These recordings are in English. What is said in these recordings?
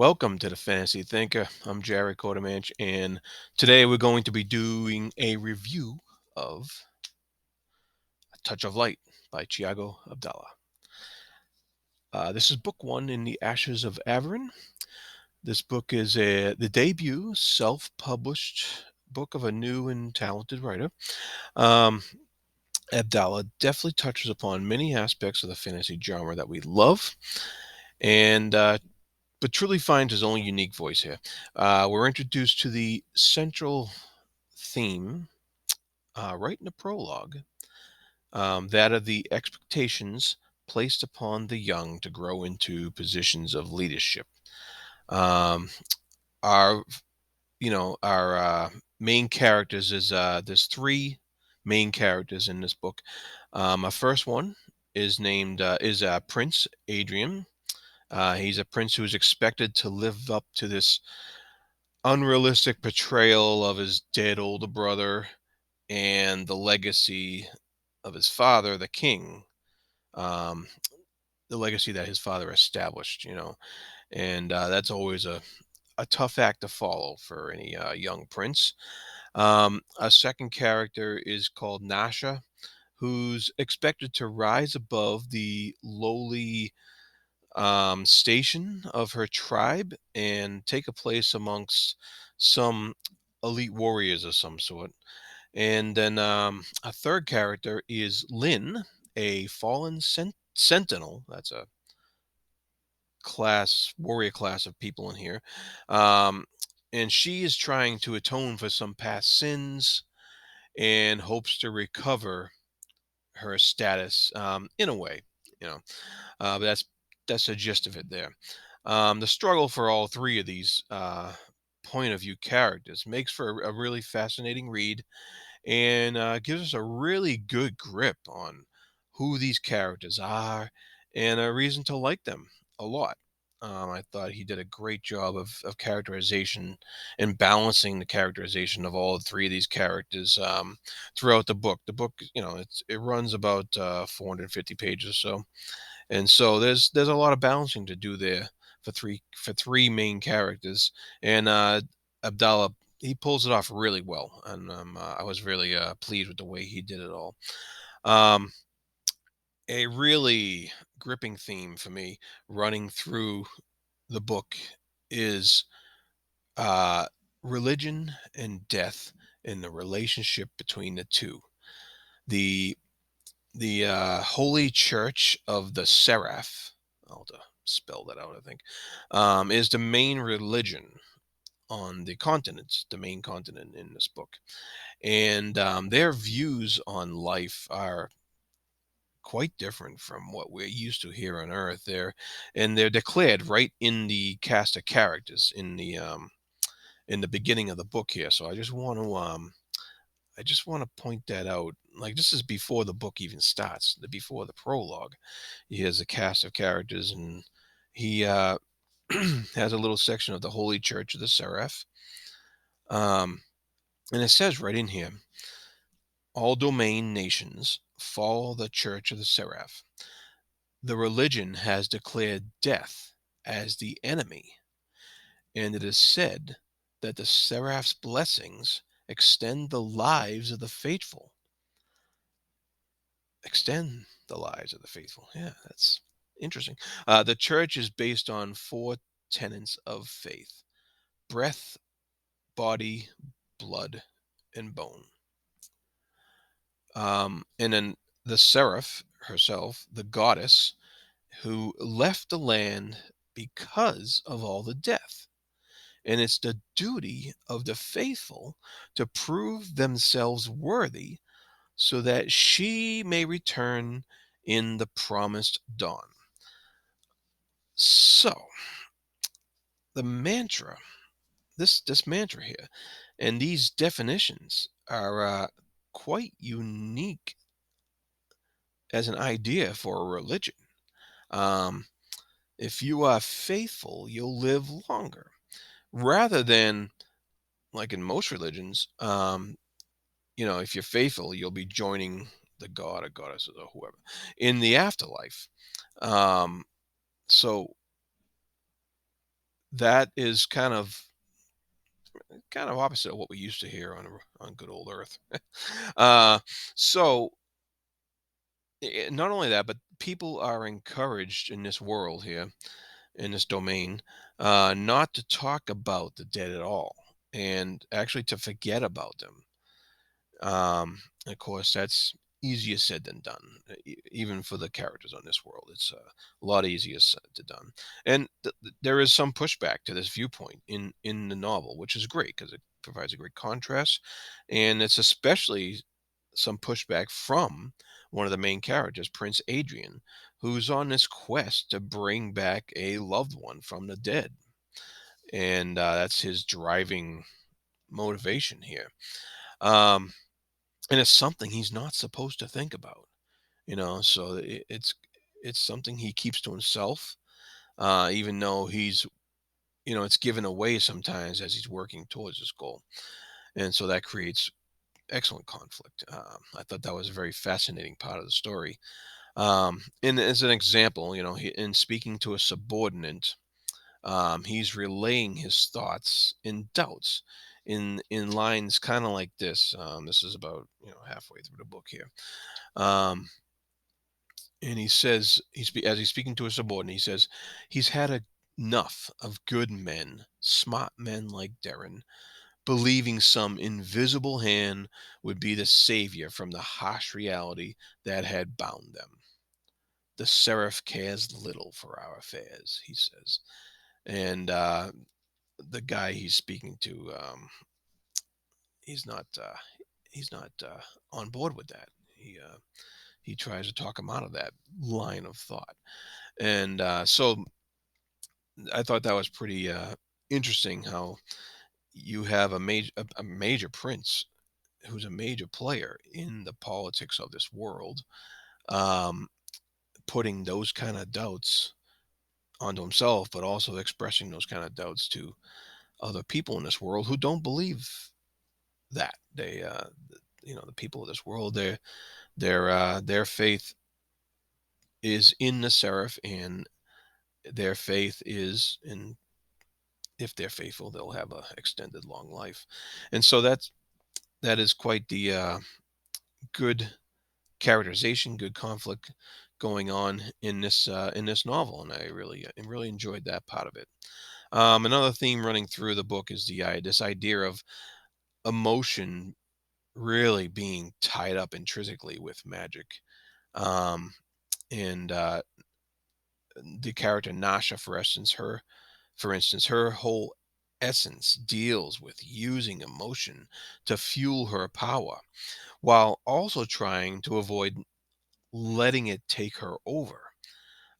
Welcome to the Fantasy Thinker. I'm Jared Quartermanch, and today we're going to be doing a review of A Touch of Light by Thiago Abdalla. This is book one in the Ashes of Averin. This book is the debut self-published book of a new and talented writer. Um, Abdalla definitely touches upon many aspects of the fantasy genre that we love, and but truly finds his own unique voice here. We're introduced to the central theme right in the prologue, that of the expectations placed upon the young to grow into positions of leadership. Um, our, our main characters is there's three main characters in this book. Our first one is Prince Adrian. He's a prince who is expected to live up to this unrealistic portrayal of his dead older brother and the legacy of his father, the king, um, the legacy that his father established, and that's always a tough act to follow for any young prince. A second character is called Nasha, who's expected to rise above the lowly station of her tribe and take a place amongst some elite warriors of some sort. And then a third character is Lynn, a fallen sentinel. That's a warrior class of people in here. Um, and she is trying to atone for some past sins and hopes to recover her status in a way, you know. But that's the gist of it there. The struggle for all three of these point of view characters makes for a really fascinating read and gives us a really good grip on who these characters are and a reason to like them a lot. I thought he did a great job of characterization and balancing the characterization of all three of these characters throughout the book. The book, it runs about 450 pages or so, and so there's a lot of balancing to do there for three main characters, and Abdallah, he pulls it off really well, and I was really pleased with the way he did it all. Um, a really gripping theme for me running through the book is uh, religion and death and the relationship between the two. The Holy Church of the Seraph, I'll have to spell that out, I think, is the main religion on the main continent in this book. And their views on life are quite different from what we're used to here on Earth. They're declared right in the cast of characters in the beginning of the book here. So I just want to point that out. Like, this is before the book even starts, before the prologue. He has a cast of characters, and he has a little section of the Holy Church of the Seraph. And it says right in here, all domain nations follow the Church of the Seraph. The religion has declared death as the enemy, and it is said that the Seraph's blessings extend the lives of the faithful. Extend the lives of the faithful. Yeah, that's interesting. The church is based on four tenets of faith: breath, body, blood, and bone. And then the seraph herself, the goddess, who left the land because of all the death. And it's the duty of the faithful to prove themselves worthy so that she may return in the promised dawn. So, the mantra, this mantra here, and these definitions are quite unique as an idea for a religion. Um, if you are faithful, you'll live longer, rather than like in most religions. If you're faithful, you'll be joining the god or goddesses or whoever in the afterlife. Um, so that is kind of opposite of what we used to hear on good old Earth. uh, so not only that, but people are encouraged in this world here, in this domain, not to talk about the dead at all, and actually to forget about them. Of course, that's easier said than done, even for the characters on this world. It's a lot easier said than done. And there is some pushback to this viewpoint in the novel, which is great because it provides a great contrast, and it's especially some pushback from one of the main characters, Prince Adrian, who's on this quest to bring back a loved one from the dead, and that's his driving motivation here. Um, and it's something he's not supposed to think about, so it's something he keeps to himself, even though it's given away sometimes as he's working towards his goal, and so that creates excellent conflict. I thought that was a very fascinating part of the story. And as an example, in speaking to a subordinate, he's relaying his thoughts and doubts in lines kind of like this. This is about halfway through the book here. Um, and he says as he's speaking to a subordinate, he says he's had enough of good men, smart men like Darren, believing some invisible hand would be the savior from the harsh reality that had bound them. The Seraph cares little for our affairs, he says. And the guy he's speaking to, he's not he's not on board with that. He tries to talk him out of that line of thought, and so I thought that was pretty interesting. How you have a major prince who's a major player in the politics of this world, um, putting those kind of doubts onto himself, but also expressing those kind of doubts to other people in this world who don't believe that. The people of this world, their faith is in the Seraph, and their faith is in if they're faithful, they'll have a extended long life, and so that is quite the good characterization, good conflict going on in this novel, and I really enjoyed that part of it. Another theme running through the book is this idea of emotion really being tied up intrinsically with magic. Um, and the character Nasha, for instance, her whole essence deals with using emotion to fuel her power, while also trying to avoid letting it take her over.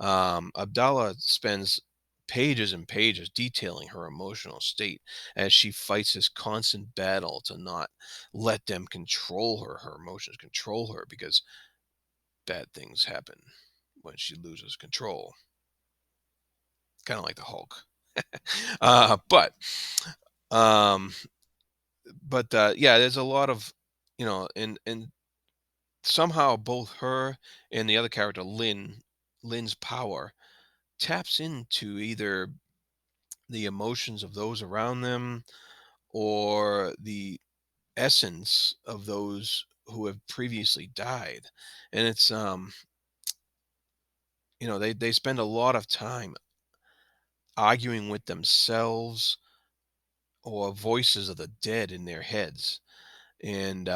Abdalla spends pages and pages detailing her emotional state as she fights this constant battle to not let them control her. Her emotions control her because bad things happen when she loses control, kind of like the Hulk. uh, but um, but yeah, there's a lot of and somehow both her and the other character Lynn's power taps into either the emotions of those around them or the essence of those who have previously died. And it's they spend a lot of time arguing with themselves or voices of the dead in their heads. And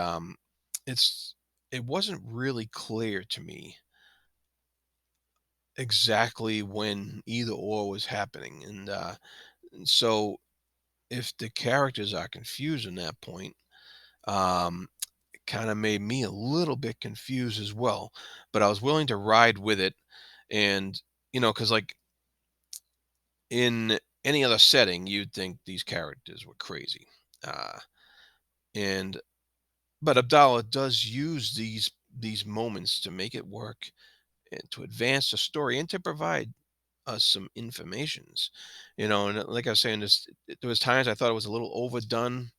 it's it wasn't really clear to me exactly when either or was happening. And so if the characters are confused in that point, um kind of made me a little bit confused as well, but I was willing to ride with it. And because like in any other setting, you'd think these characters were crazy. Uh, and but Abdallah does use these moments to make it work and to advance the story and to provide us some informations. And like I was saying, there was times I thought it was a little overdone.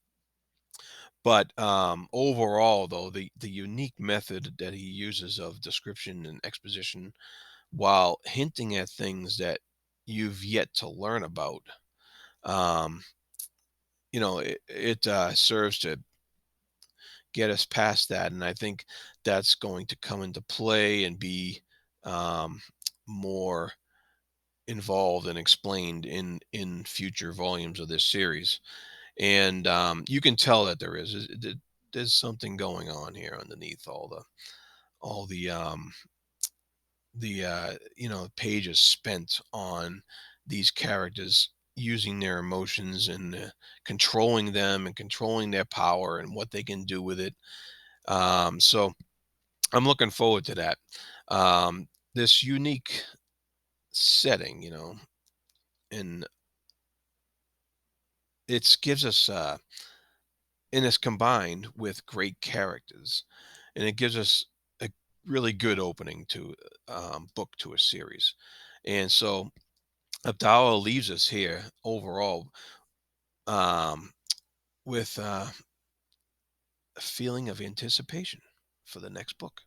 But overall, though, the unique method that he uses of description and exposition while hinting at things that you've yet to learn about, Um, it serves to get us past that, and I think that's going to come into play and be um, more involved and explained in future volumes of this series. And you can tell that there's something going on here underneath all the pages spent on these characters using their emotions and controlling them and controlling their power and what they can do with it. So I'm looking forward to that. This unique setting, and it gives us and it's combined with great characters, and it gives us a really good opening to book to a series. And so Abdalla leaves us here overall um, with a feeling of anticipation for the next book.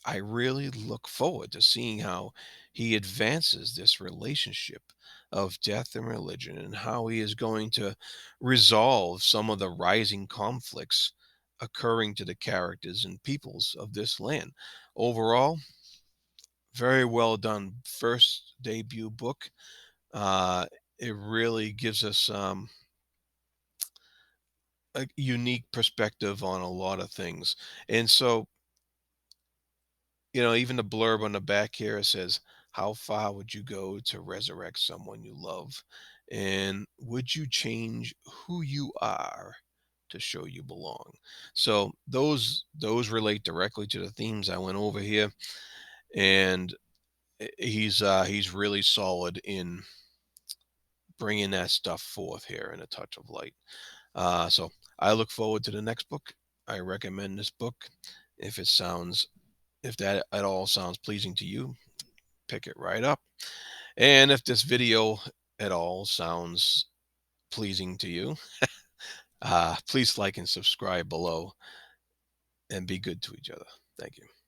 I really look forward to seeing how he advances this relationship of death and religion, and how he is going to resolve some of the rising conflicts occurring to the characters and peoples of this land. Overall, very well done first debut book. Uh, it really gives us a unique perspective on a lot of things. And so, even the blurb on the back here says, "How far would you go to resurrect someone you love? And would you change who you are to show you belong?" So those relate directly to the themes I went over here, and he's really solid in bringing that stuff forth here in A Touch of Light. So I look forward to the next book. I recommend this book. If that at all sounds pleasing to you, pick it right up. And if this video at all sounds pleasing to you, please like and subscribe below, and be good to each other. Thank you.